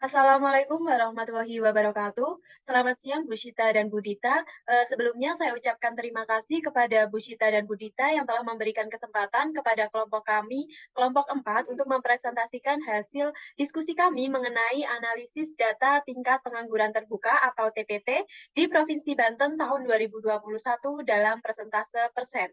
Assalamualaikum warahmatullahi wabarakatuh. Selamat siang Bu Syita dan Bu Dita. Sebelumnya saya ucapkan terima kasih kepada Bu Syita dan Bu Dita yang telah memberikan kesempatan kepada kelompok kami, kelompok 4, untuk mempresentasikan hasil diskusi kami mengenai analisis data tingkat pengangguran terbuka atau TPT di Provinsi Banten tahun 2021 dalam persentase persen.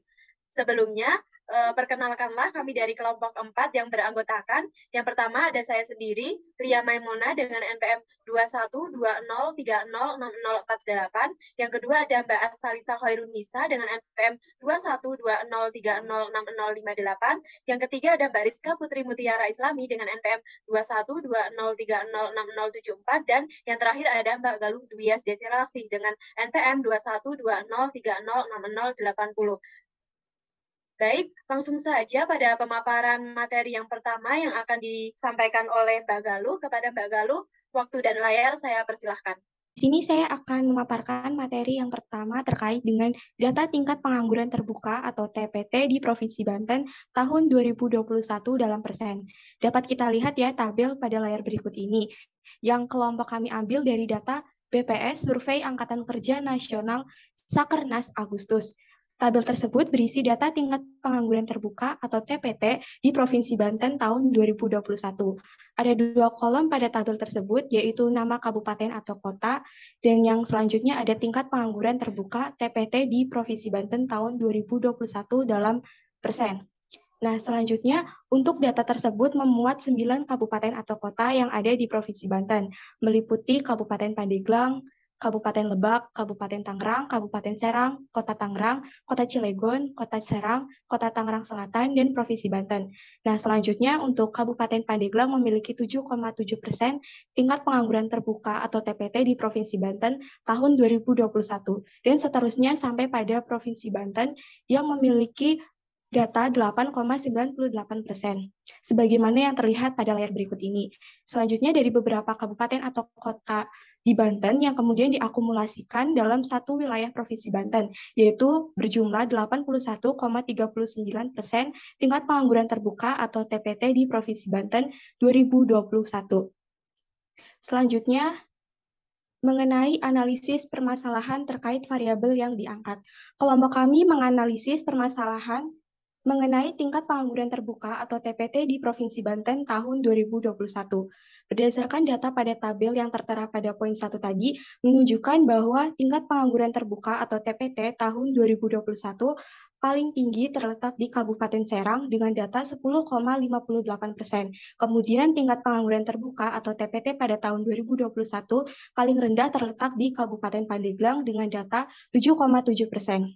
Sebelumnya, perkenalkanlah kami dari kelompok 4 yang beranggotakan. Yang pertama ada saya sendiri, Ria Maimuna dengan NPM 2120306048. Yang kedua ada Mbak Salisa Khairunisa dengan NPM 2120306058. Yang ketiga ada Mbak Rizka Putri Mutiara Islami dengan NPM 2120306074. Dan yang terakhir ada Mbak Galuh Dwias Desirasi dengan NPM 2120306080. Baik, langsung saja pada pemaparan materi yang pertama yang akan disampaikan oleh Mbak Galuh. Kepada Mbak Galuh, waktu dan layar saya persilahkan. Di sini saya akan memaparkan materi yang pertama terkait dengan data tingkat pengangguran terbuka atau TPT di Provinsi Banten tahun 2021 dalam persen. Dapat kita lihat ya tabel pada layar berikut ini. Yang kelompok kami ambil dari data BPS Survei Angkatan Kerja Nasional Sakernas Agustus. Tabel tersebut berisi data tingkat pengangguran terbuka atau TPT di Provinsi Banten tahun 2021. Ada dua kolom pada tabel tersebut, yaitu nama kabupaten atau kota, dan yang selanjutnya ada tingkat pengangguran terbuka TPT di Provinsi Banten tahun 2021 dalam persen. Nah, selanjutnya untuk data tersebut memuat 9 kabupaten atau kota yang ada di Provinsi Banten, meliputi Kabupaten Pandeglang, Kabupaten Lebak, Kabupaten Tangerang, Kabupaten Serang, Kota Tangerang, Kota Cilegon, Kota Serang, Kota Tangerang Selatan, dan Provinsi Banten. Nah, selanjutnya untuk Kabupaten Pandeglang memiliki 7,7% tingkat pengangguran terbuka atau TPT di Provinsi Banten tahun 2021, dan seterusnya sampai pada Provinsi Banten yang memiliki data 8,98%, sebagaimana yang terlihat pada layar berikut ini. Selanjutnya dari beberapa kabupaten atau kota di Banten yang kemudian diakumulasikan dalam satu wilayah Provinsi Banten, yaitu berjumlah 81,39% tingkat pengangguran terbuka atau TPT di Provinsi Banten 2021. Selanjutnya, mengenai analisis permasalahan terkait variabel yang diangkat. Kelompok kami menganalisis permasalahan mengenai tingkat pengangguran terbuka atau TPT di Provinsi Banten tahun 2021. Berdasarkan data pada tabel yang tertera pada poin 1 tadi, menunjukkan bahwa tingkat pengangguran terbuka atau TPT tahun 2021 paling tinggi terletak di Kabupaten Serang dengan data 10,58%. Kemudian tingkat pengangguran terbuka atau TPT pada tahun 2021 paling rendah terletak di Kabupaten Pandeglang dengan data 7,7%.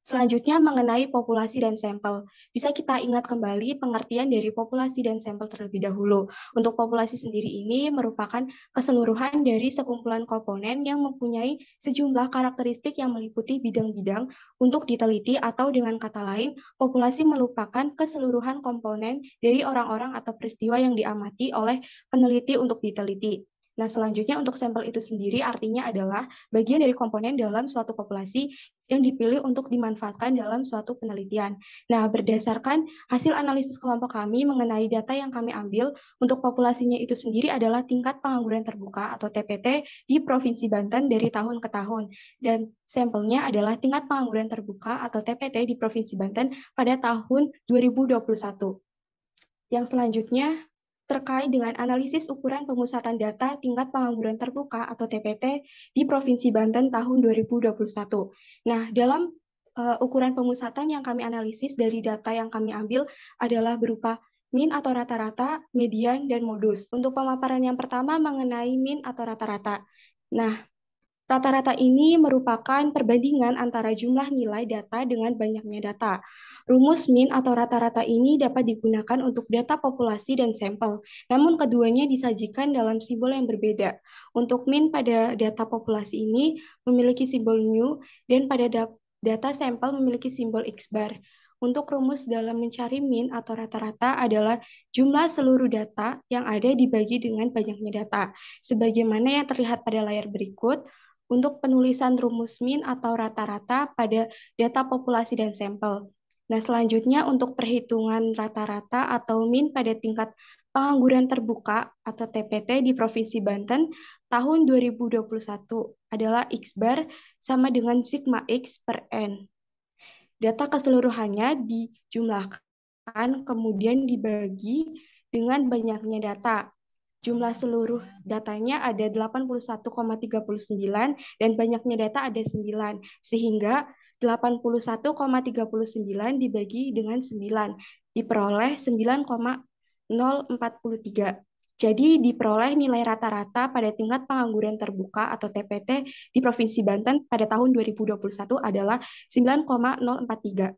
Selanjutnya mengenai populasi dan sampel. Bisa kita ingat kembali pengertian dari populasi dan sampel terlebih dahulu. Untuk populasi sendiri ini merupakan keseluruhan dari sekumpulan komponen yang mempunyai sejumlah karakteristik yang meliputi bidang-bidang untuk diteliti, atau dengan kata lain, populasi merupakan keseluruhan komponen dari orang-orang atau peristiwa yang diamati oleh peneliti untuk diteliti. Nah, selanjutnya untuk sampel itu sendiri artinya adalah bagian dari komponen dalam suatu populasi yang dipilih untuk dimanfaatkan dalam suatu penelitian. Nah, berdasarkan hasil analisis kelompok kami mengenai data yang kami ambil, untuk populasinya itu sendiri adalah tingkat pengangguran terbuka atau TPT di Provinsi Banten dari tahun ke tahun. Dan sampelnya adalah tingkat pengangguran terbuka atau TPT di Provinsi Banten pada tahun 2021. Yang selanjutnya, terkait dengan analisis ukuran pemusatan data tingkat pengangguran terbuka atau TPT di Provinsi Banten tahun 2021. Nah, dalam ukuran pemusatan yang kami analisis dari data yang kami ambil adalah berupa min atau rata-rata, median, dan modus. Untuk pemaparan yang pertama mengenai min atau rata-rata. Nah, rata-rata ini merupakan perbandingan antara jumlah nilai data dengan banyaknya data. Rumus min atau rata-rata ini dapat digunakan untuk data populasi dan sampel, namun keduanya disajikan dalam simbol yang berbeda. Untuk min pada data populasi ini memiliki simbol mu, dan pada data sampel memiliki simbol X bar. Untuk rumus dalam mencari min atau rata-rata adalah jumlah seluruh data yang ada dibagi dengan banyaknya data. Sebagaimana yang terlihat pada layar berikut, untuk penulisan rumus min atau rata-rata pada data populasi dan sampel. Nah, selanjutnya untuk perhitungan rata-rata atau min pada tingkat Pengangguran terbuka atau TPT di Provinsi Banten tahun 2021 adalah X bar sama dengan sigma X per N. Data keseluruhannya dijumlahkan kemudian dibagi dengan banyaknya data. Jumlah seluruh datanya ada 81,39 dan banyaknya data ada 9. Sehingga 81,39 dibagi dengan 9 diperoleh 9,043. Jadi diperoleh nilai rata-rata pada tingkat pengangguran terbuka atau TPT di Provinsi Banten pada tahun 2021 adalah 9,043.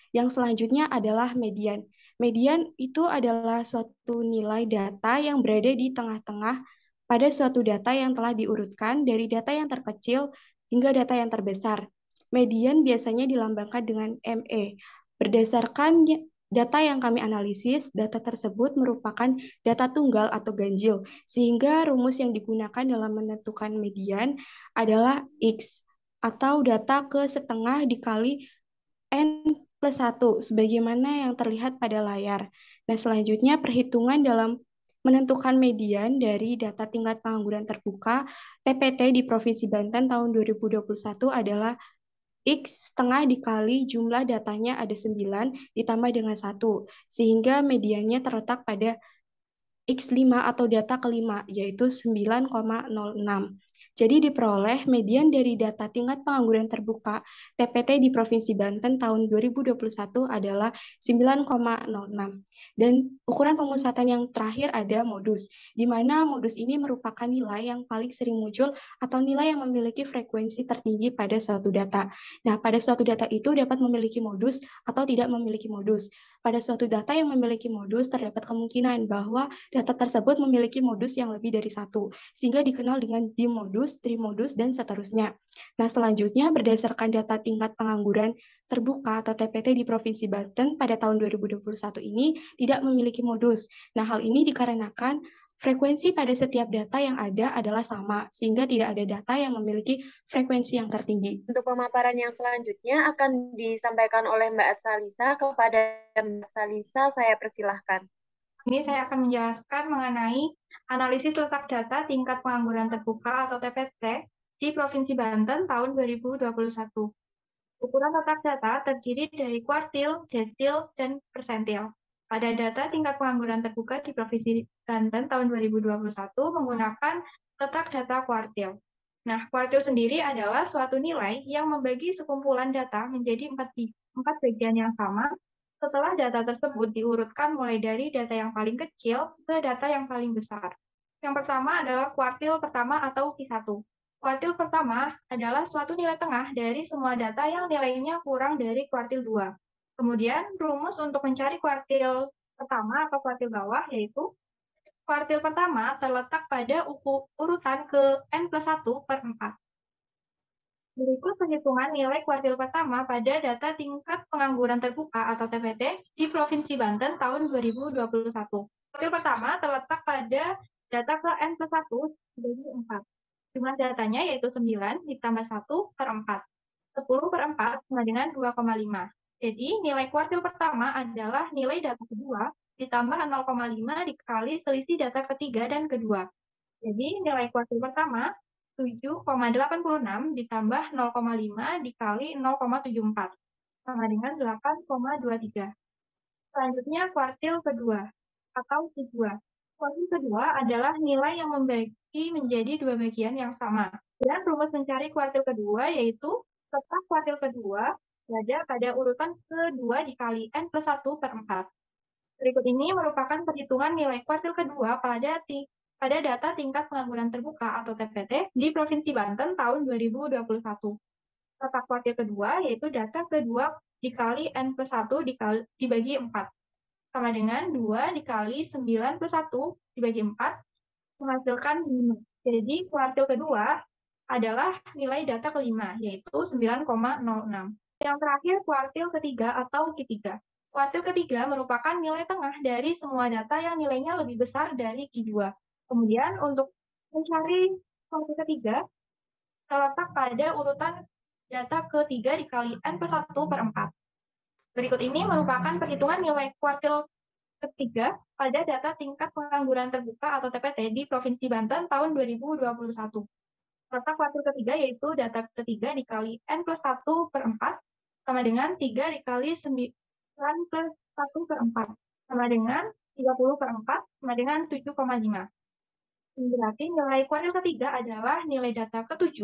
Yang selanjutnya adalah median. Median itu adalah suatu nilai data yang berada di tengah-tengah pada suatu data yang telah diurutkan dari data yang terkecil hingga data yang terbesar. Median biasanya dilambangkan dengan ME. Berdasarkan data yang kami analisis, data tersebut merupakan data tunggal atau ganjil, sehingga rumus yang digunakan dalam menentukan median adalah X, atau data ke setengah dikali N+1, sebagaimana yang terlihat pada layar. Nah, selanjutnya perhitungan dalam menentukan median dari data tingkat pengangguran terbuka TPT di Provinsi Banten tahun 2021 adalah X setengah dikali jumlah datanya ada 9 ditambah dengan 1, sehingga mediannya terletak pada X5 atau data kelima, yaitu 9,06. Jadi diperoleh median dari data tingkat pengangguran terbuka TPT di Provinsi Banten tahun 2021 adalah 9,06. Dan ukuran pemusatan yang terakhir ada modus, di mana modus ini merupakan nilai yang paling sering muncul atau nilai yang memiliki frekuensi tertinggi pada suatu data. Nah, pada suatu data itu dapat memiliki modus atau tidak memiliki modus. Pada suatu data yang memiliki modus, terdapat kemungkinan bahwa data tersebut memiliki modus yang lebih dari satu, sehingga dikenal dengan bimodus, trimodus, dan seterusnya. Nah, selanjutnya berdasarkan data tingkat pengangguran terbuka atau TPT di Provinsi Banten pada tahun 2021 ini tidak memiliki modus. Nah, hal ini dikarenakan frekuensi pada setiap data yang ada adalah sama, sehingga tidak ada data yang memiliki frekuensi yang tertinggi. Untuk pemaparan yang selanjutnya akan disampaikan oleh Mbak Atsalisa. Kepada Mbak Atsalisa, saya persilahkan. Ini saya akan menjelaskan mengenai analisis letak data tingkat pengangguran terbuka atau TPT di Provinsi Banten tahun 2021. Ukuran letak data terdiri dari kuartil, desil, dan persentil. Pada data tingkat pengangguran terbuka di Provinsi Banten tahun 2021 menggunakan letak data kuartil. Nah, kuartil sendiri adalah suatu nilai yang membagi sekumpulan data menjadi empat bagian yang sama setelah data tersebut diurutkan mulai dari data yang paling kecil ke data yang paling besar. Yang pertama adalah kuartil pertama atau Q1. Kuartil pertama adalah suatu nilai tengah dari semua data yang nilainya kurang dari kuartil 2. Kemudian, rumus untuk mencari kuartil pertama atau kuartil bawah yaitu kuartil pertama terletak pada urutan ke N+1 per 4. Berikut perhitungan nilai kuartil pertama pada data tingkat pengangguran terbuka atau TPT di Provinsi Banten tahun 2021. Kuartil pertama terletak pada data ke N+1 dibagi 4. Jumlah datanya yaitu 9 ditambah 1 per 4. 10 per 4 sama dengan 2,5. Jadi nilai kuartil pertama adalah nilai data kedua ditambah 0,5 dikali selisih data ketiga dan kedua. Jadi nilai kuartil pertama 7,86 ditambah 0,5 dikali 0,74 sama dengan 8,23. Selanjutnya kuartil kedua atau Q2. Kuartil kedua adalah nilai yang membagi menjadi dua bagian yang sama. Dan rumus mencari kuartil kedua yaitu letak kuartil kedua berada pada urutan kedua dikali N+1 per 4. Berikut ini merupakan perhitungan nilai kuartil kedua pada data tingkat pengangguran terbuka atau TPT di Provinsi Banten tahun 2021. Letak kuartil kedua yaitu data kedua dikali N+1 dibagi 4. Sama dengan 2 dikali 9 plus 1 dibagi 4 menghasilkan 5. Jadi kuartil kedua adalah nilai data kelima yaitu 9,06. Yang terakhir kuartil ketiga atau Q3. Kuartil ketiga merupakan nilai tengah dari semua data yang nilainya lebih besar dari Q2. Kemudian untuk mencari kuartil ketiga, terletak pada urutan data ketiga dikali N+1 per 4. Berikut ini merupakan perhitungan nilai kuartil ketiga pada data tingkat pengangguran terbuka atau TPT di Provinsi Banten tahun 2021. Letak kuartil ketiga yaitu data ketiga dikali N plus 1 per 4 sama dengan 3 dikali 9 plus 1 per 4 sama dengan 30 per 4 sama dengan 7,5. Berarti nilai kuartil ketiga adalah nilai data ke-7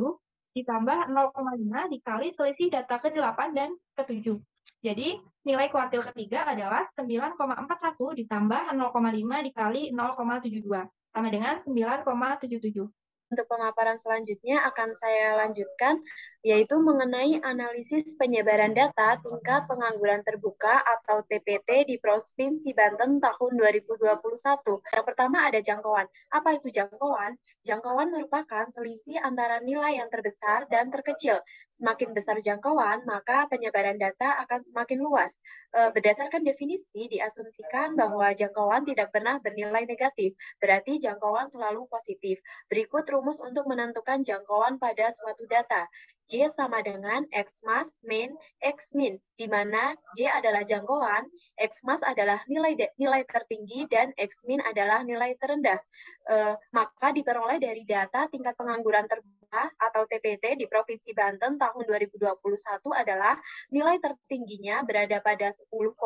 ditambah 0,5 dikali selisih data ke-8 dan ke-7. Jadi, nilai kuartil ketiga adalah 9,41 ditambah 0,5 dikali 0,72, sama dengan 9,77. Untuk pemaparan selanjutnya akan saya lanjutkan, yaitu mengenai analisis penyebaran data tingkat pengangguran terbuka atau TPT di Provinsi Banten tahun 2021. Yang pertama ada jangkauan. Apa itu jangkauan? Jangkauan merupakan selisih antara nilai yang terbesar dan terkecil. Semakin besar jangkauan, maka penyebaran data akan semakin luas. Berdasarkan definisi, diasumsikan bahwa jangkauan tidak pernah bernilai negatif, berarti jangkauan selalu positif. Berikut rumus untuk menentukan jangkauan pada suatu data. J sama dengan X max min X min, di mana J adalah jangkauan, X max adalah nilai tertinggi, dan X min adalah nilai terendah. Maka diperoleh dari data tingkat pengangguran terbuka atau TPT di Provinsi Banten tahun 2021 adalah nilai tertingginya berada pada 10,58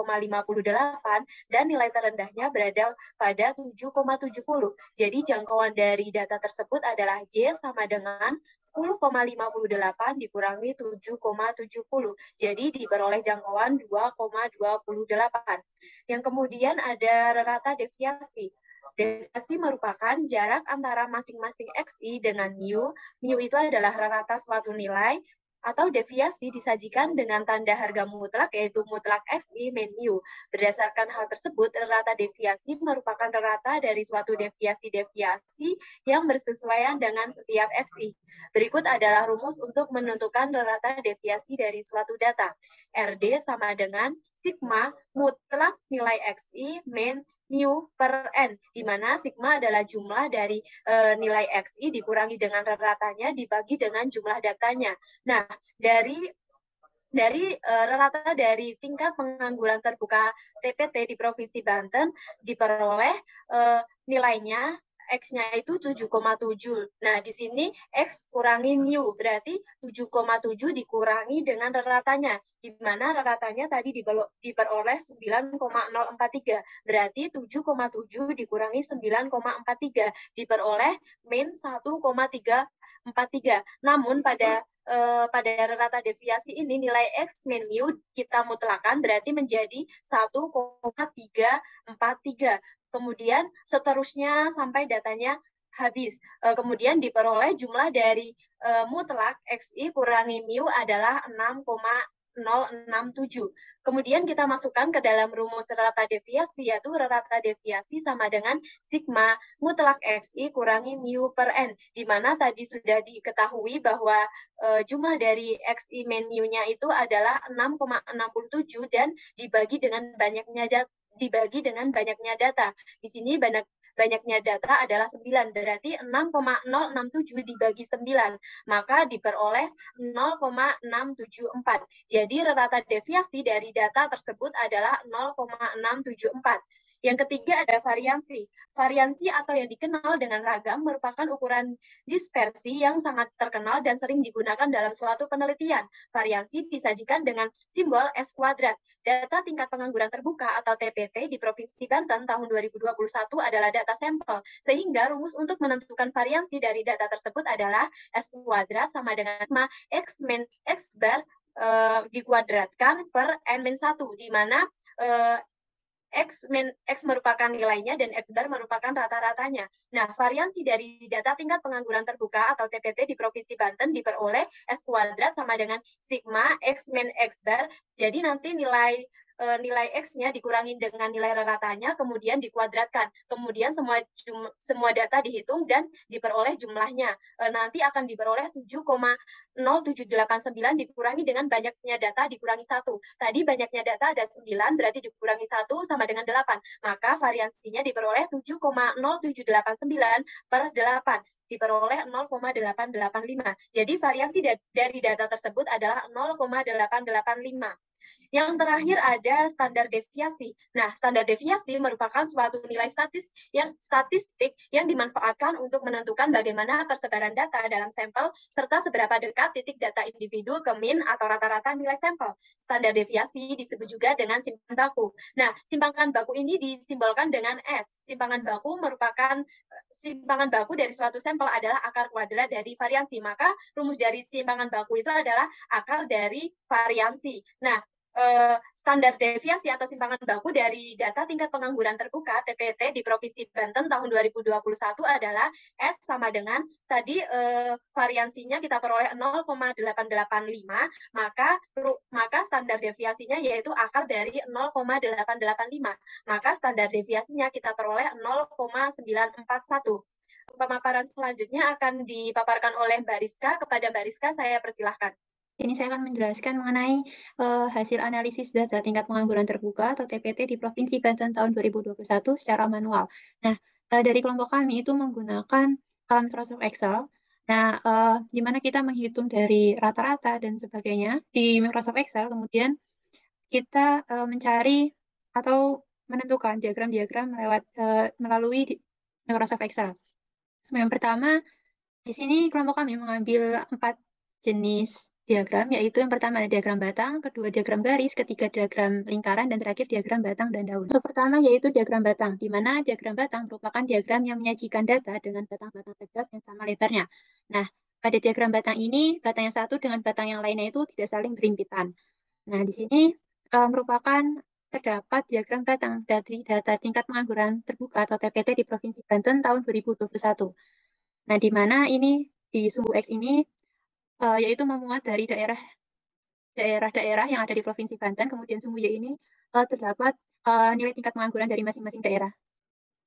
dan nilai terendahnya berada pada 7,70. Jadi jangkauan dari data tersebut adalah J sama dengan 10,58 dikurangi 7,70. Jadi diperoleh jangkauan 2,28. Yang kemudian ada rata deviasi. Deviasi merupakan jarak antara masing-masing XI dengan mu. Mu itu adalah rata suatu nilai, atau deviasi disajikan dengan tanda harga mutlak, yaitu mutlak XI min mu. Berdasarkan hal tersebut, rata deviasi merupakan rata dari suatu deviasi-deviasi yang bersesuaian dengan setiap XI. Berikut adalah rumus untuk menentukan rata deviasi dari suatu data. RD sama dengan sigma mutlak nilai XI min mu per N, di mana sigma adalah jumlah dari nilai XI dikurangi dengan ratanya dibagi dengan jumlah datanya. Nah, dari rata dari tingkat pengangguran terbuka TPT di Provinsi Banten diperoleh nilainya X-nya itu 7,7. Nah, di sini X kurangi mu, berarti 7,7 dikurangi dengan ratanya, di mana ratanya tadi diperoleh 9,043. Berarti 7,7 dikurangi 9,43 diperoleh min 1,343. Namun pada rata deviasi ini nilai X min mu kita mutlakan, berarti menjadi 1,343. Kemudian seterusnya sampai datanya habis. Kemudian diperoleh jumlah dari mutlak XI kurangi mu adalah 6,067. Kemudian kita masukkan ke dalam rumus rata deviasi, yaitu rata deviasi sama dengan sigma mutlak XI kurangi mu per N, di mana tadi sudah diketahui bahwa jumlah dari XI min mu-nya itu adalah 6,067 dan dibagi dengan banyaknya data. Di sini banyaknya data adalah 9, berarti 6,067 dibagi 9, maka diperoleh 0,674. Jadi rata deviasi dari data tersebut adalah 0,674. Yang ketiga ada variansi. Variansi atau yang dikenal dengan ragam merupakan ukuran dispersi yang sangat terkenal dan sering digunakan dalam suatu penelitian. Variansi disajikan dengan simbol S kuadrat. Data tingkat pengangguran terbuka atau TPT di Provinsi Banten tahun 2021 adalah data sampel, sehingga rumus untuk menentukan variansi dari data tersebut adalah S kuadrat sama dengan X min X bar dikuadratkan per N-1, di mana X merupakan nilainya dan X bar merupakan rata-ratanya. Nah, variansi dari data tingkat pengangguran terbuka atau TPT di Provinsi Banten diperoleh S kuadrat sama dengan sigma X min X bar. Jadi nanti nilai X-nya dikurangi dengan nilai ratanya, kemudian dikuadratkan. Kemudian semua data dihitung dan diperoleh jumlahnya. Nanti akan diperoleh 7,0789 dikurangi dengan banyaknya data dikurangi 1. Tadi banyaknya data ada 9, berarti dikurangi 1 sama dengan 8. Maka variansinya diperoleh 7,0789 per 8. Diperoleh 0,885. Jadi variansi dari data tersebut adalah 0,885. Yang terakhir ada standar deviasi. Nah, standar deviasi merupakan suatu nilai statistik yang dimanfaatkan untuk menentukan bagaimana persebaran data dalam sampel serta seberapa dekat titik data individu ke mean atau rata-rata nilai sampel. Standar deviasi disebut juga dengan simpangan baku. Nah, simpangan baku ini disimbolkan dengan S. Simpangan baku dari suatu sampel adalah akar kuadrat dari variansi. Maka rumus dari simpangan baku itu adalah akar dari variansi. Nah, standar deviasi atau simpangan baku dari data tingkat pengangguran terbuka TPT di Provinsi Banten tahun 2021 adalah S sama dengan tadi variansinya kita peroleh 0,885, maka standar deviasinya yaitu akar dari 0,885. Maka standar deviasinya kita peroleh 0,941. Pemaparan selanjutnya akan dipaparkan oleh Mbak Rizka. Kepada Mbak Rizka, saya persilahkan. Ini saya akan menjelaskan mengenai hasil analisis data tingkat pengangguran terbuka atau TPT di Provinsi Banten tahun 2021 secara manual. Nah, dari kelompok kami itu menggunakan Microsoft Excel. Nah, di mana kita menghitung dari rata-rata dan sebagainya di Microsoft Excel, kemudian kita mencari atau menentukan diagram-diagram melalui Microsoft Excel. Nah, yang pertama, di sini kelompok kami mengambil 4 jenis diagram, yaitu yang pertama ada diagram batang, kedua diagram garis, ketiga diagram lingkaran, dan terakhir diagram batang dan daun. Untuk pertama yaitu diagram batang, di mana diagram batang merupakan diagram yang menyajikan data dengan batang-batang tegak yang sama lebarnya. Nah, pada diagram batang ini, batang yang satu dengan batang yang lainnya itu tidak saling berimpitan. Nah, di sini merupakan terdapat diagram batang dari data tingkat pengangguran terbuka atau TPT di Provinsi Banten tahun 2021. Nah, di mana ini di sumbu X ini yaitu memuat dari daerah-daerah yang ada di Provinsi Banten, kemudian sumbu Y ini terdapat nilai tingkat pengangguran dari masing-masing daerah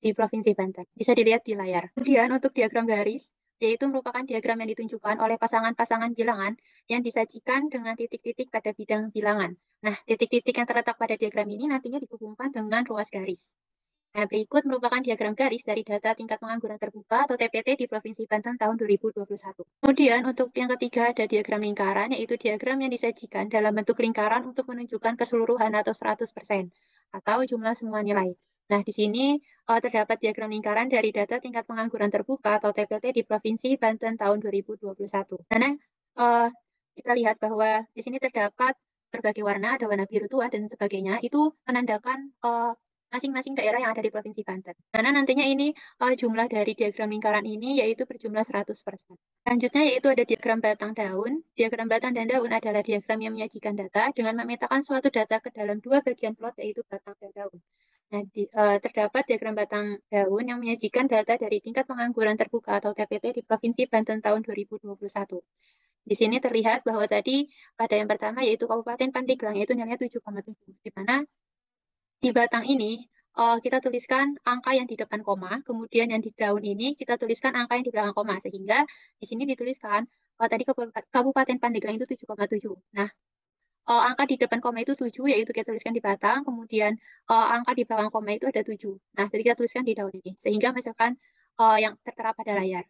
di Provinsi Banten. Bisa dilihat di layar. Kemudian untuk diagram garis, yaitu merupakan diagram yang ditunjukkan oleh pasangan-pasangan bilangan yang disajikan dengan titik-titik pada bidang bilangan. Nah, titik-titik yang terletak pada diagram ini nantinya dihubungkan dengan ruas garis. Nah, berikut merupakan diagram garis dari data tingkat pengangguran terbuka atau TPT di Provinsi Banten tahun 2021. Kemudian untuk yang ketiga ada diagram lingkaran, yaitu diagram yang disajikan dalam bentuk lingkaran untuk menunjukkan keseluruhan atau 100% atau jumlah semua nilai. Nah, di sini terdapat diagram lingkaran dari data tingkat pengangguran terbuka atau TPT di Provinsi Banten tahun 2021. Karena kita lihat bahwa di sini terdapat berbagai warna, ada warna biru tua dan sebagainya, itu menandakan masing-masing daerah yang ada di Provinsi Banten. Karena nantinya ini jumlah dari diagram lingkaran ini yaitu berjumlah 100%. Selanjutnya yaitu ada diagram batang daun. Diagram batang dan daun adalah diagram yang menyajikan data dengan memetakan suatu data ke dalam dua bagian plot yaitu batang dan daun. Nah, terdapat diagram batang daun yang menyajikan data dari tingkat pengangguran terbuka atau TPT di Provinsi Banten tahun 2021. Di sini terlihat bahwa tadi pada yang pertama yaitu Kabupaten Pandeglang yaitu nilainya 7,7, di mana di batang ini kita tuliskan angka yang di depan koma, kemudian yang di daun ini kita tuliskan angka yang di belakang koma, sehingga di sini dituliskan tadi Kabupaten Pandeglang itu 7,7. Nah, angka di depan koma itu 7, yaitu kita tuliskan di batang, kemudian angka di belakang koma itu ada 7. Nah, jadi kita tuliskan di daun ini, sehingga misalkan yang tertera pada layar.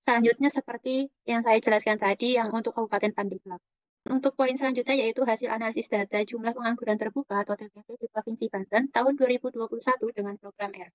Selanjutnya seperti yang saya jelaskan tadi yang untuk Kabupaten Pandeglang. Untuk poin selanjutnya yaitu hasil analisis data jumlah pengangguran terbuka atau TPT di Provinsi Banten tahun 2021 dengan program R.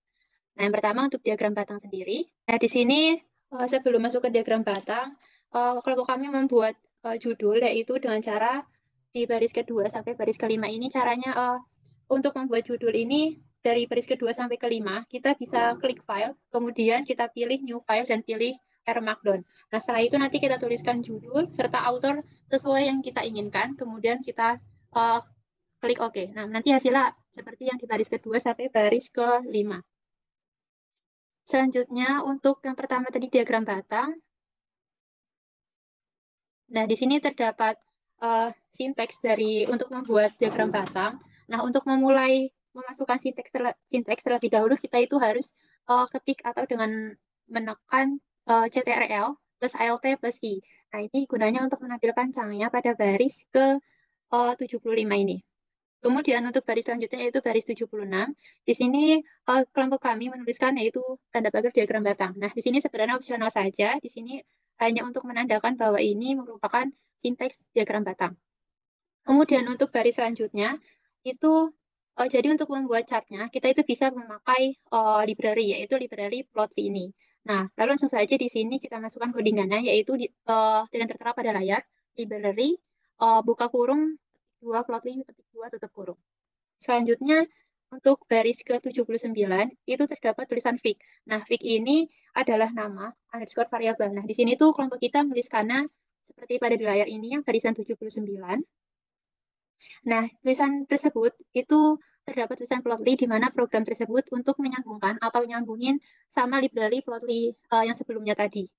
Nah, yang pertama untuk diagram batang sendiri. Nah, di sini sebelum masuk ke diagram batang, kelompok kami membuat judul yaitu dengan cara di baris kedua sampai baris kelima ini caranya untuk membuat judul ini dari baris kedua sampai kelima kita bisa klik file, kemudian kita pilih new file dan pilih R Markdown. Nah, setelah itu nanti kita tuliskan judul serta author sesuai yang kita inginkan, kemudian kita klik OK. Nah, nanti hasilnya seperti yang di baris kedua sampai baris kelima. Selanjutnya, untuk yang pertama tadi diagram batang. Nah, di sini terdapat sinteks untuk membuat diagram batang. Nah, untuk memulai memasukkan sinteks terlebih dahulu, kita itu harus ketik atau dengan menekan CTRL plus ALT plus I. Nah, ini gunanya untuk menampilkan cangnya pada baris ke 75 ini. Kemudian untuk baris selanjutnya yaitu baris 76. Di sini kelompok kami menuliskan yaitu tanda pagar diagram batang. Nah, di sini sebenarnya opsional saja. Di sini hanya untuk menandakan bahwa ini merupakan sinteks diagram batang. Kemudian untuk baris selanjutnya, itu jadi untuk membuat chartnya, kita itu bisa memakai library, yaitu library Plotly ini. Nah, lalu langsung saja di sini kita masukkan codingannya, yaitu yang tertera pada layar, library, buka kurung, 2 Plotly, petik 2, tutup kurung. Selanjutnya, untuk baris ke-79, itu terdapat tulisan fig. Nah, fig ini adalah nama underscore variabel. Nah, di sini tuh kelompok kita menuliskannya seperti pada di layar ini, yang barisan 79. Nah, tulisan tersebut itu terdapat tulisan Plotly di mana program tersebut untuk menyambungkan atau nyambungin sama library Plotly yang sebelumnya tadi.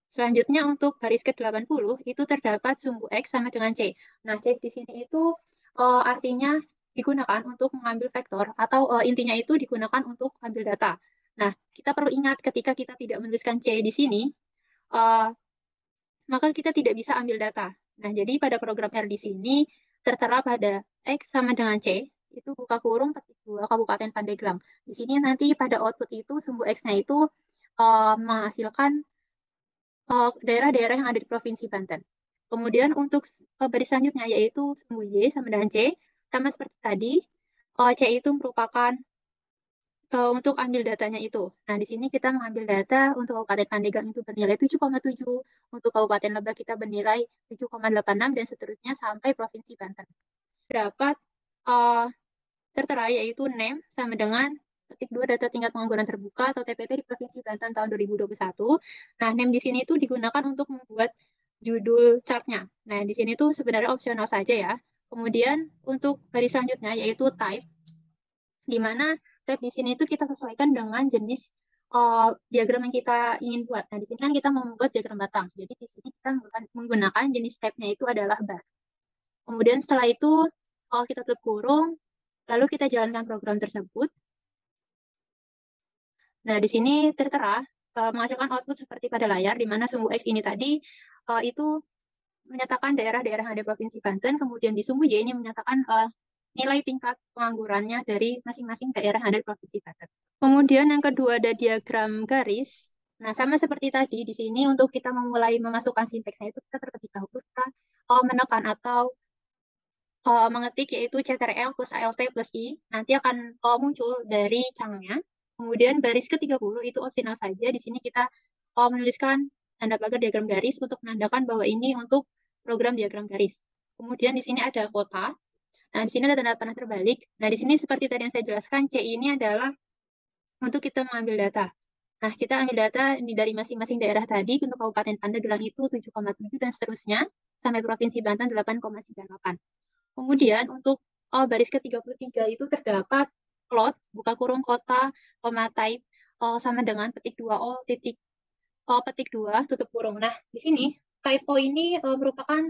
Selanjutnya untuk baris ke-80 itu terdapat sumbu X sama dengan C. Nah, C di sini itu artinya digunakan untuk mengambil vektor atau intinya itu digunakan untuk ambil data. Nah, kita perlu ingat ketika kita tidak menuliskan C di sini, maka kita tidak bisa ambil data. Nah, jadi pada program R di sini tertera pada X sama dengan C, itu buka kurung petik 2 Kabupaten Pandeglang. Di sini nanti pada output itu sumbu X-nya itu menghasilkan daerah-daerah yang ada di Provinsi Banten. Kemudian untuk baris selanjutnya yaitu sumbu Y sama dengan C, sama seperti tadi, C itu merupakan untuk ambil datanya itu. Nah, di sini kita mengambil data untuk Kabupaten Pandeglang itu bernilai 7,7, untuk Kabupaten Lebak kita bernilai 7,86, dan seterusnya sampai Provinsi Banten. Dapat tertera yaitu NEM sama dengan petik 2 data tingkat pengangguran terbuka atau TPT di Provinsi Banten tahun 2021. Nah, NEM di sini itu digunakan untuk membuat judul chartnya. Nah, di sini tuh sebenarnya opsional saja ya. Kemudian untuk baris selanjutnya yaitu type, di mana type di sini itu kita sesuaikan dengan jenis diagram yang kita ingin buat. Nah, di sini kan kita mau membuat diagram batang. Jadi di sini kita menggunakan jenis type-nya itu adalah bar. Kemudian setelah itu kita tutup kurung, lalu kita jalankan program tersebut. Nah, di sini tertera menghasilkan output seperti pada layar, di mana sumbu X ini tadi itu menyatakan daerah-daerah yang ada Provinsi Banten, kemudian di sumbu Y ini menyatakan nilai tingkat penganggurannya dari masing-masing daerah yang ada di Provinsi Banten. Kemudian yang kedua ada diagram garis. Nah, sama seperti tadi, di sini untuk kita memulai memasukkan sinteksnya itu kita terlebih dahulu kita menekan atau mengetik yaitu CTRL plus ALT plus I, nanti akan muncul dari cangnya. Kemudian baris ke-30 itu opsional saja. Di sini kita menuliskan tanda pagar diagram garis untuk menandakan bahwa ini untuk program diagram garis. Kemudian di sini ada kota. Nah, di sini ada tanda panah terbalik. Nah, di sini seperti tadi yang saya jelaskan, C ini adalah untuk kita mengambil data. Nah, kita ambil data dari masing-masing daerah tadi. Untuk Kabupaten Pandeglang itu 7,7 dan seterusnya, sampai Provinsi Banten 8,98. Kemudian untuk baris ke-33 itu terdapat plot, buka kurung kota, type, sama dengan petik 2O, petik 2, tutup kurung. Nah, di sini type O ini merupakan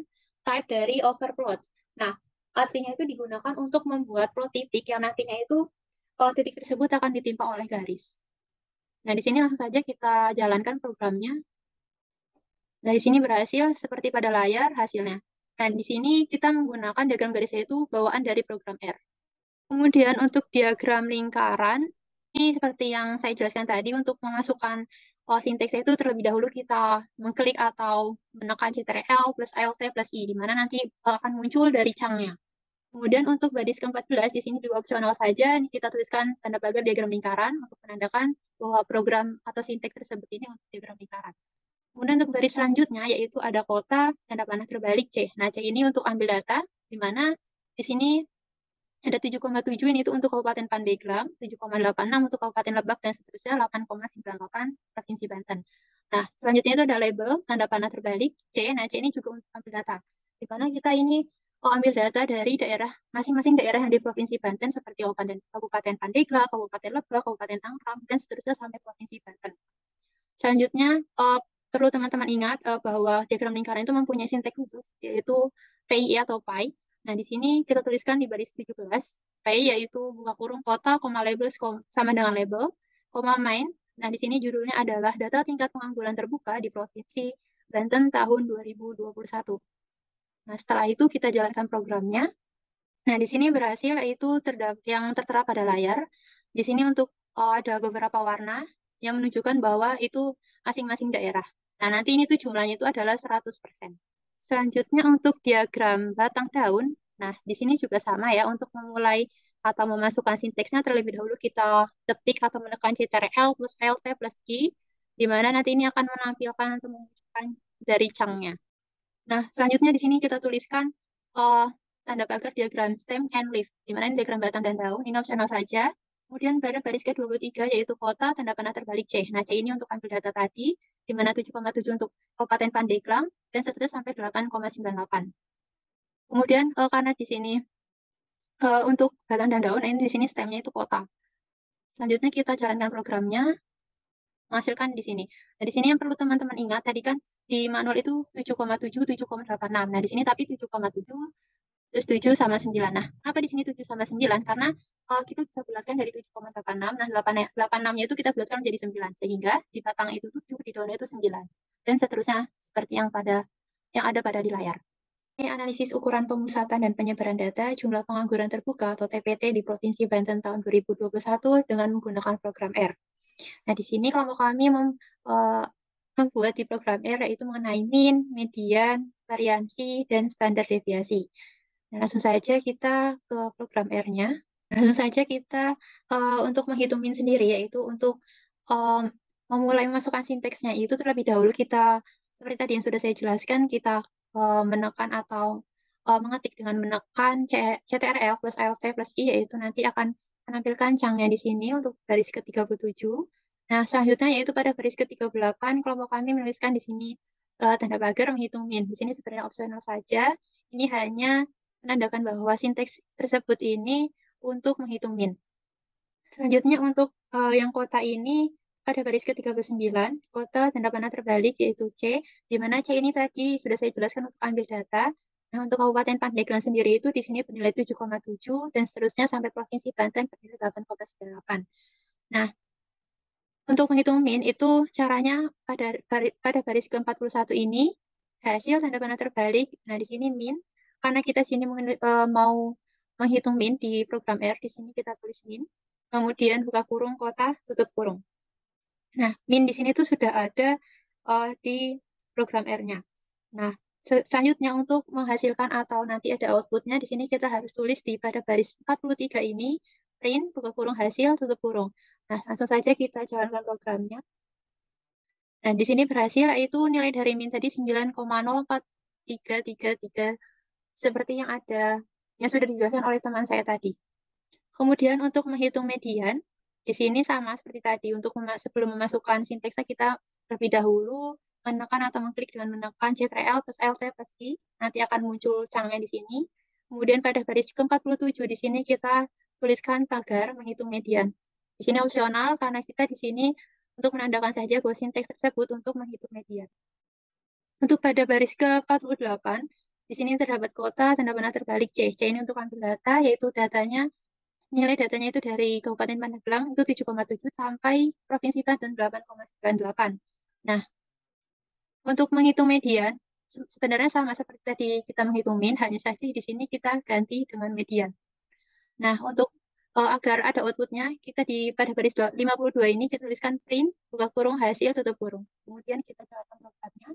type dari overplot. Nah, artinya itu digunakan untuk membuat plot titik yang nantinya itu titik tersebut akan ditimpa oleh garis. Nah, di sini langsung saja kita jalankan programnya. Nah, di sini berhasil seperti pada layar hasilnya. Dan di sini kita menggunakan diagram garisnya itu bawaan dari program R. Kemudian untuk diagram lingkaran, ini seperti yang saya jelaskan tadi, untuk memasukkan sinteksnya itu terlebih dahulu kita mengklik atau menekan CTRL plus ALT plus I, di mana nanti akan muncul dari cangnya. Kemudian untuk baris ke-14, di sini juga opsional saja, kita tuliskan tanda pagar diagram lingkaran untuk menandakan bahwa program atau sinteks tersebut ini untuk diagram lingkaran. Kemudian untuk baris selanjutnya, yaitu ada kota, tanda panah terbalik C. Nah, C ini untuk ambil data, di mana di sini ada 7,7, ini itu untuk Kabupaten Pandeglang, 7,86 untuk Kabupaten Lebak, dan seterusnya 8,98 Provinsi Banten. Nah, selanjutnya itu ada label, tanda panah terbalik C. Nah, C ini juga untuk ambil data, di mana kita ini ambil data dari daerah, masing-masing daerah yang di Provinsi Banten, seperti Kabupaten Pandeglang, Kabupaten Lebak, Kabupaten Tangerang, dan seterusnya sampai Provinsi Banten. Selanjutnya, perlu teman-teman ingat bahwa diagram lingkaran itu mempunyai sintek khusus, yaitu PI atau PI. Nah, di sini kita tuliskan di baris 17, PI yaitu buka kurung kota, label sama dengan label, main. Nah, di sini judulnya adalah data tingkat pengangguran terbuka di Provinsi Banten tahun 2021. Nah, setelah itu kita jalankan programnya. Nah, di sini berhasil yaitu yang tertera pada layar. Di sini untuk ada beberapa warna yang menunjukkan bahwa itu masing-masing daerah. Nah, nanti ini tuh jumlahnya itu adalah 100%. selanjutnya untuk diagram batang daun. Nah, di sini juga sama ya, untuk memulai atau memasukkan sinteksnya terlebih dahulu kita ketik atau menekan Ctrl plus Alt plus I, di mana nanti ini akan menampilkan atau menunjukkan dari changnya. Nah, selanjutnya di sini kita tuliskan tanda pagar diagram stem and leaf, di mana ini diagram batang dan daun, ini opsional saja. Kemudian pada baris ke-23 yaitu kota, tanda panah terbalik C. Nah, C ini untuk ambil data tadi, di mana 7,7 untuk Kabupaten Pandeglang, dan seterusnya sampai 8,98. Kemudian karena di sini untuk batang dan daun, ini di sini stemnya itu kota. Selanjutnya kita jalankan programnya, menghasilkan di sini. Nah, di sini yang perlu teman-teman ingat, tadi kan di manual itu 7,7, 7,86. Nah, di sini tapi 7,7, terus 7 sama 9. Nah, apa di sini 7 sama 9? Karena kita bisa bulatkan dari 7,86. Nah, 86-nya itu kita bulatkan menjadi 9. Sehingga di batang itu 7, di daunnya itu 9. Dan seterusnya seperti yang ada pada di layar. Ini analisis ukuran pemusatan dan penyebaran data jumlah pengangguran terbuka atau TPT di Provinsi Banten tahun 2021 dengan menggunakan program R. Nah, di sini kelompok kami membuat di program R yaitu mengenai min, median, variansi, dan standar deviasi. Nah, langsung saja kita ke program R-nya. Langsung saja kita untuk menghitung min sendiri, yaitu untuk memulai memasukkan sinteksnya itu terlebih dahulu kita, seperti tadi yang sudah saya jelaskan, kita menekan atau mengetik dengan menekan CTRL plus Alt plus I, yaitu nanti akan menampilkan changnya di sini untuk baris ke-37. Nah, selanjutnya yaitu pada baris ke-38, kelompok kami menuliskan di sini tanda pagar menghitung min. Di sini sebenarnya opsional saja. Ini hanya menandakan bahwa sinteks tersebut ini untuk menghitung min. Selanjutnya untuk yang kota ini, pada baris ke-39, kota tanda panah terbalik yaitu C, di mana C ini tadi sudah saya jelaskan untuk ambil data. Nah, untuk Kabupaten Pandeglang sendiri itu di sini bernilai 7,7 dan seterusnya sampai Provinsi Banten bernilai 8,98. Nah, untuk menghitung min itu caranya pada baris ke-41 ini hasil tanda panah terbalik. Nah, di sini min, karena kita sini mau menghitung min di program R, di sini kita tulis min. Kemudian buka kurung kota, tutup kurung. Nah, min di sini tuh sudah ada di program R-nya. Nah, selanjutnya untuk menghasilkan atau nanti ada outputnya, di sini kita harus tulis pada baris 43 ini, print, buka kurung hasil, tutup kurung. Nah, langsung saja kita jalankan programnya. Nah, di sini berhasil, yaitu nilai dari min tadi 9,04333, seperti yang sudah dijelaskan oleh teman saya tadi. Kemudian untuk menghitung median, di sini sama seperti tadi, untuk sebelum memasukkan sinteksnya kita terlebih dahulu menekan atau mengklik dengan menekan Ctrl plus Alt plus I, nanti akan muncul changnya di sini. Kemudian pada baris ke-47 di sini kita tuliskan pagar menghitung median. Di sini opsional karena kita di sini untuk menandakan saja bahwa sinteks tersebut untuk menghitung median. Untuk pada baris ke-48, di sini terdapat kota tanda panah terbalik C. C ini untuk ambil data, yaitu nilai datanya itu dari Kabupaten Pandeglang itu 7,7 sampai Provinsi Banten 8,98. Nah, untuk menghitung median, sebenarnya sama seperti tadi kita menghitung min, hanya saja di sini kita ganti dengan median. Nah, untuk agar ada outputnya, kita pada baris 52 ini kita tuliskan print, buka kurung hasil, tutup kurung. Kemudian kita jalankan programnya.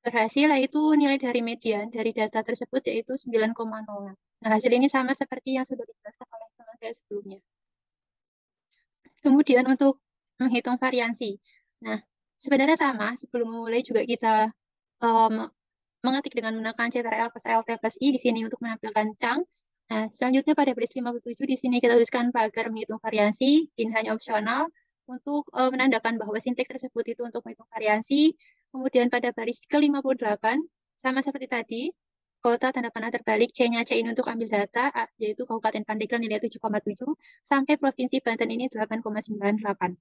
Berhasil yaitu nilai dari median dari data tersebut yaitu 9,0. Nah, hasil ini sama seperti yang sudah dijelaskan oleh teman saya sebelumnya. Kemudian untuk menghitung variansi. Nah, sebenarnya sama, sebelum memulai juga kita mengetik dengan menekan Ctrl plus Alt plus I di sini untuk menampilkan chang. Nah, selanjutnya pada baris 57 di sini kita tuliskan pagar menghitung variansi, ini hanya opsional untuk menandakan bahwa sinteks tersebut itu untuk menghitung variansi. Kemudian pada baris ke-58, sama seperti tadi, kota tanda panah terbalik, C-nya C ini untuk ambil data, yaitu Kabupaten Pandeglang nilai 7,7, sampai Provinsi Banten ini 8,98.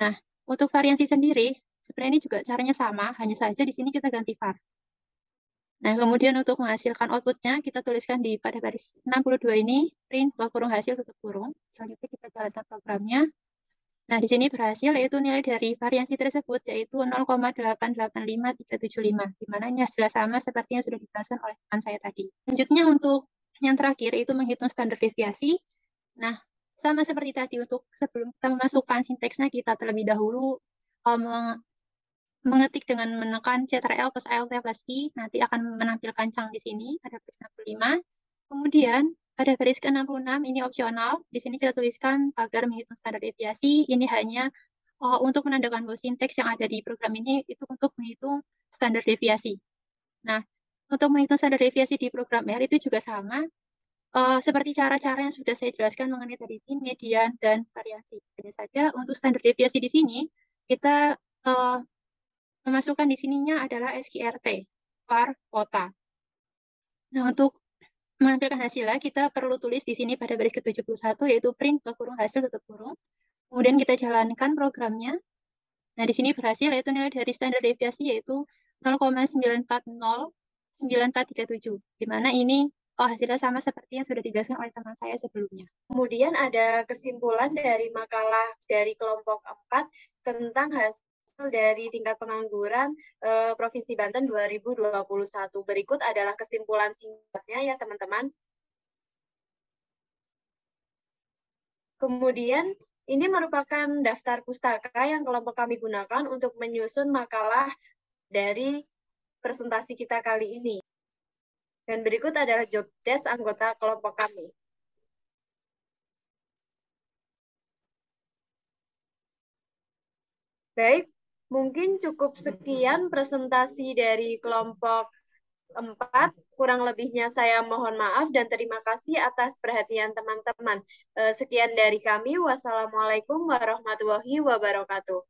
Nah, untuk variansi sendiri, sebenarnya ini juga caranya sama, hanya saja di sini kita ganti var. Nah, kemudian untuk menghasilkan outputnya, kita tuliskan pada baris 62 ini, print, buka kurung hasil, tutup kurung. Selanjutnya kita jalankan programnya. Nah, di sini berhasil yaitu nilai dari variansi tersebut yaitu 0,885375, di mana ini hasilnya sama seperti yang sudah dijelaskan oleh teman saya tadi. Selanjutnya untuk yang terakhir yaitu menghitung standar deviasi. Nah, sama seperti tadi untuk sebelum kita memasukkan sinteksnya kita terlebih dahulu mengetik dengan menekan Ctrl plus Alt plus I, nanti akan menampilkan chunk di sini, ada baris 65. Kemudian pada baris ke-66, ini opsional. Di sini kita tuliskan pagar menghitung standar deviasi. Ini hanya untuk menandakan bahwa sinteks yang ada di program ini itu untuk menghitung standar deviasi. Nah, untuk menghitung standar deviasi di program R itu juga sama, seperti cara-cara yang sudah saya jelaskan mengenai tadi mean, median, dan variasi. Hanya saja untuk standar deviasi di sini, kita memasukkan di sininya adalah SQRT, per kota. Nah, untuk menampilkan hasilnya, kita perlu tulis di sini pada baris ke-71, yaitu print kurung hasil tutup kurung. Kemudian kita jalankan programnya. Nah, di sini berhasil, yaitu nilai dari standar deviasi, yaitu 0,9409437, di mana ini hasilnya sama seperti yang sudah dijelaskan oleh teman saya sebelumnya. Kemudian ada kesimpulan dari makalah dari kelompok 4 tentang hasil dari tingkat pengangguran Provinsi Banten 2021. Berikut adalah kesimpulan singkatnya ya teman-teman. Kemudian ini merupakan daftar pustaka yang kelompok kami gunakan untuk menyusun makalah dari presentasi kita kali ini. Dan berikut adalah job desk anggota kelompok kami. Baik, mungkin cukup sekian presentasi dari kelompok 4. Kurang lebihnya saya mohon maaf dan terima kasih atas perhatian teman-teman. Sekian dari kami. Wassalamualaikum warahmatullahi wabarakatuh.